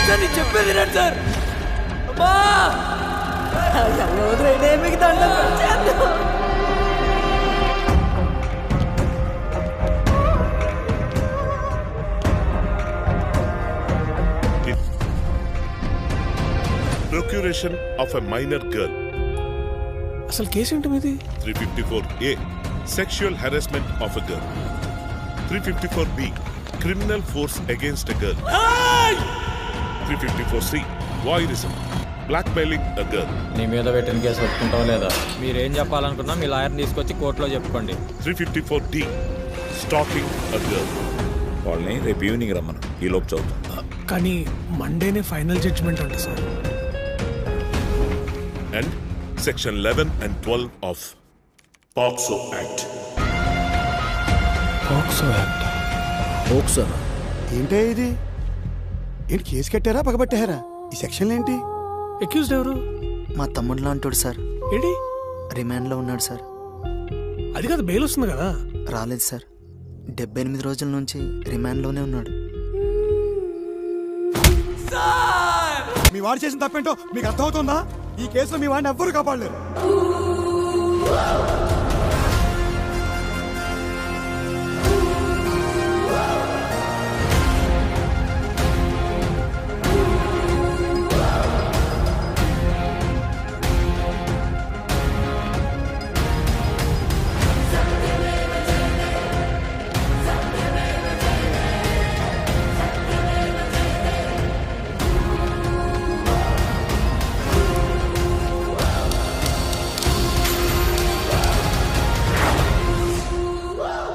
Sir నేను చెప్పేది రండి సార్. అమ్మా మీకు దండం పెట్టేద్దాం. Procuration of a minor girl. అసలు కేసు ఏంటి మీది? 354A. Sexual harassment of a girl. 354B. Criminal force against a girl. 354C. Voyeurism. Blackmailing a girl. నీ మీద పెట్టిన కేసు ఒప్పుకుంటాం లేదా? మీరేం చెప్పాలనుకున్నా మీ లాయర్ని తీసుకొచ్చి కోర్టులో చెప్పుకోండి. 354D. Stalking a girl. వాళ్ళని రేపు ఈవినింగ్ రమ్మను, ఈ లోపు చదువుతాం. కానీ మండేనే ఫైనల్ జడ్జ్మెంట్ అంట sir. And Section 11 and 12 of POCSO Act. POCSO act. POCSO ఏంటే ఇది? ఏంటి కేసు కట్టారా పగబట్టారా? ఈ సెక్షన్లు ఏంటి? అక్యూజ్డ్ ఎవరు? మా తమ్ముడు లాంటోడు సార్. ఏంటి? రిమాండ్లో ఉన్నాడు సార్. అది కాదు, బెయిల్ వస్తుంది కదా. రాలేదు సార్, 78 రోజుల నుంచి రిమాండ్లోనే ఉన్నాడు. మీ వాడు చేసిన తప్పేంటో మీకు అర్థమవుతుందా? ఈ కేసులో మీ వాడిని ఎవ్వరూ కాపాడలేరు.